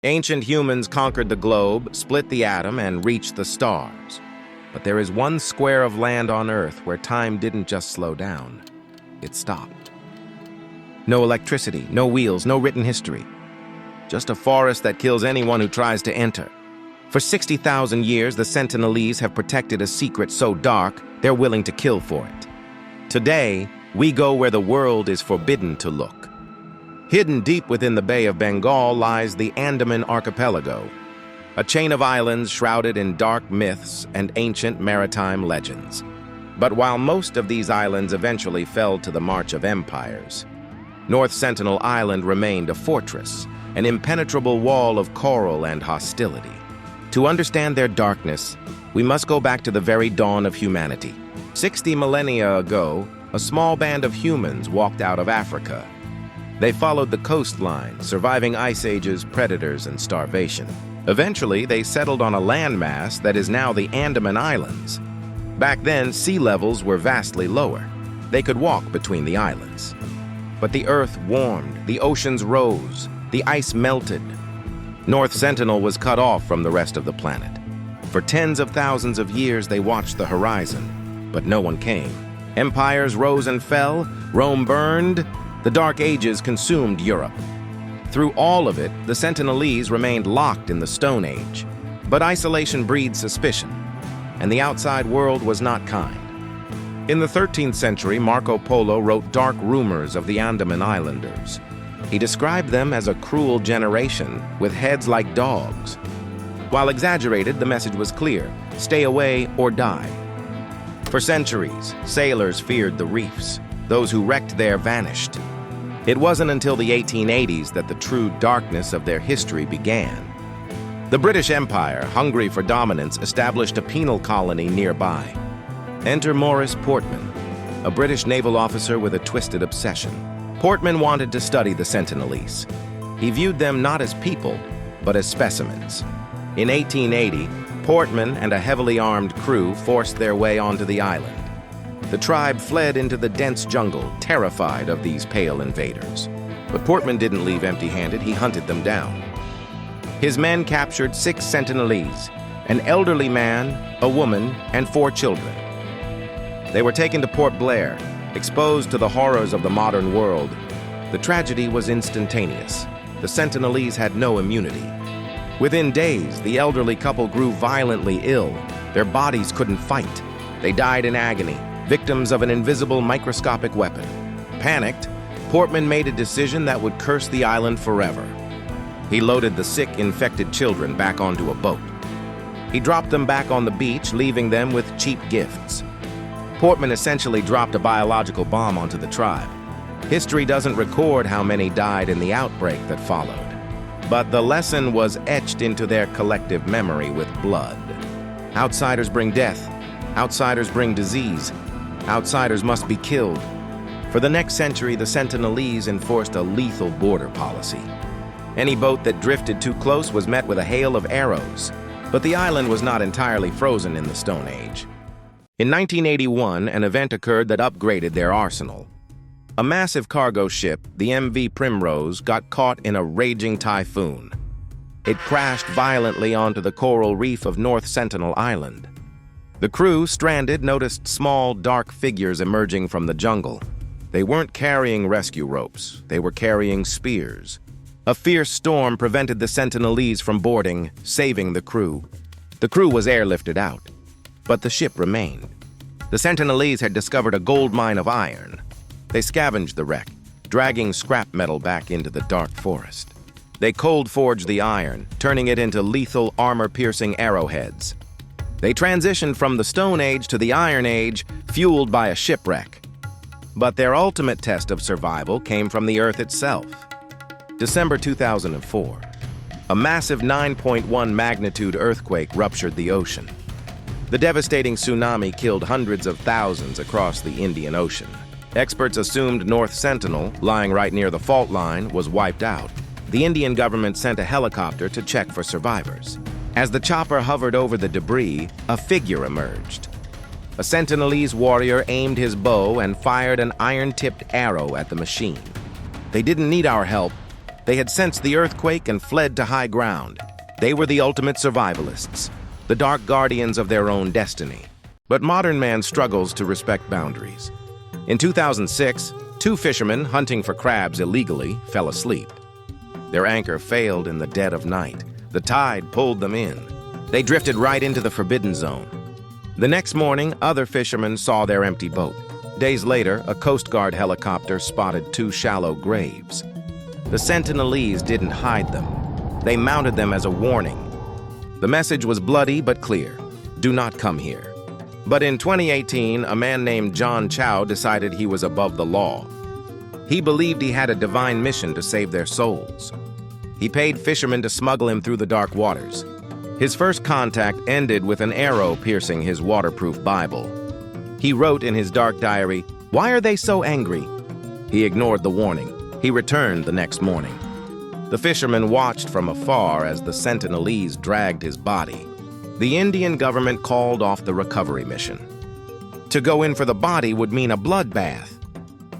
Ancient humans conquered the globe, split the atom, and reached the stars. But there is one square of land on Earth where time didn't just slow down. It stopped. No electricity, no wheels, no written history. Just a forest that kills anyone who tries to enter. For 60,000 years, the Sentinelese have protected a secret so dark, they're willing to kill for it. Today, we go where the world is forbidden to look. Hidden deep within the Bay of Bengal lies the Andaman Archipelago, a chain of islands shrouded in dark myths and ancient maritime legends. But while most of these islands eventually fell to the march of empires, North Sentinel Island remained a fortress, an impenetrable wall of coral and hostility. To understand their darkness, we must go back to the very dawn of humanity. 60 millennia ago, a small band of humans walked out of Africa. They followed the coastline, surviving ice ages, predators, and starvation. Eventually, they settled on a landmass that is now the Andaman Islands. Back then, sea levels were vastly lower. They could walk between the islands. But the earth warmed, the oceans rose, the ice melted. North Sentinel was cut off from the rest of the planet. For tens of thousands of years, they watched the horizon, but no one came. Empires rose and fell, Rome burned, the Dark Ages consumed Europe. Through all of it, the Sentinelese remained locked in the Stone Age. But isolation breeds suspicion, and the outside world was not kind. In the 13th century, Marco Polo wrote dark rumors of the Andaman Islanders. He described them as a cruel generation with heads like dogs. While exaggerated, the message was clear: stay away or die. For centuries, sailors feared the reefs. Those who wrecked there vanished. It wasn't until the 1880s that the true darkness of their history began. The British Empire, hungry for dominance, established a penal colony nearby. Enter Maurice Portman, a British naval officer with a twisted obsession. Portman wanted to study the Sentinelese. He viewed them not as people, but as specimens. In 1880, Portman and a heavily armed crew forced their way onto the island. The tribe fled into the dense jungle, terrified of these pale invaders. But Portman didn't leave empty-handed, he hunted them down. His men captured 6 Sentinelese, an elderly man, a woman, and 4 children. They were taken to Port Blair, exposed to the horrors of the modern world. The tragedy was instantaneous. The Sentinelese had no immunity. Within days, the elderly couple grew violently ill. Their bodies couldn't fight. They died in agony, victims of an invisible microscopic weapon. Panicked, Portman made a decision that would curse the island forever. He loaded the sick, infected children back onto a boat. He dropped them back on the beach, leaving them with cheap gifts. Portman essentially dropped a biological bomb onto the tribe. History doesn't record how many died in the outbreak that followed, but the lesson was etched into their collective memory with blood. Outsiders bring death. Outsiders bring disease. Outsiders must be killed. For the next century, the Sentinelese enforced a lethal border policy. Any boat that drifted too close was met with a hail of arrows. But the island was not entirely frozen in the Stone Age. In 1981, an event occurred that upgraded their arsenal. A massive cargo ship, the MV Primrose, got caught in a raging typhoon. It crashed violently onto the coral reef of North Sentinel Island. The crew, stranded, noticed small, dark figures emerging from the jungle. They weren't carrying rescue ropes. They were carrying spears. A fierce storm prevented the Sentinelese from boarding, saving the crew. The crew was airlifted out, but the ship remained. The Sentinelese had discovered a gold mine of iron. They scavenged the wreck, dragging scrap metal back into the dark forest. They cold-forged the iron, turning it into lethal, armor-piercing arrowheads. They transitioned from the Stone Age to the Iron Age, fueled by a shipwreck. But their ultimate test of survival came from the Earth itself. December 2004. A massive 9.1 magnitude earthquake ruptured the ocean. The devastating tsunami killed hundreds of thousands across the Indian Ocean. Experts assumed North Sentinel, lying right near the fault line, was wiped out. The Indian government sent a helicopter to check for survivors. As the chopper hovered over the debris, a figure emerged. A Sentinelese warrior aimed his bow and fired an iron-tipped arrow at the machine. They didn't need our help. They had sensed the earthquake and fled to high ground. They were the ultimate survivalists, the dark guardians of their own destiny. But modern man struggles to respect boundaries. In 2006, 2 fishermen hunting for crabs illegally fell asleep. Their anchor failed in the dead of night. The tide pulled them in. They drifted right into the forbidden zone. The next morning, other fishermen saw their empty boat. Days later, a Coast Guard helicopter spotted 2 shallow graves. The Sentinelese didn't hide them. They mounted them as a warning. The message was bloody but clear. Do not come here. But in 2018, a man named John Chau decided he was above the law. He believed he had a divine mission to save their souls. He paid fishermen to smuggle him through the dark waters. His first contact ended with an arrow piercing his waterproof Bible. He wrote in his dark diary, "Why are they so angry?" He ignored the warning. He returned the next morning. The fishermen watched from afar as the Sentinelese dragged his body. The Indian government called off the recovery mission. To go in for the body would mean a bloodbath.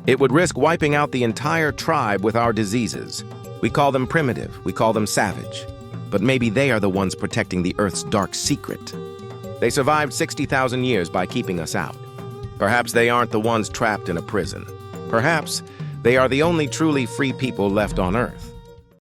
It would risk wiping out the entire tribe with our diseases. We call them primitive, we call them savage. But maybe they are the ones protecting the Earth's dark secret. They survived 60,000 years by keeping us out. Perhaps they aren't the ones trapped in a prison. Perhaps they are the only truly free people left on Earth.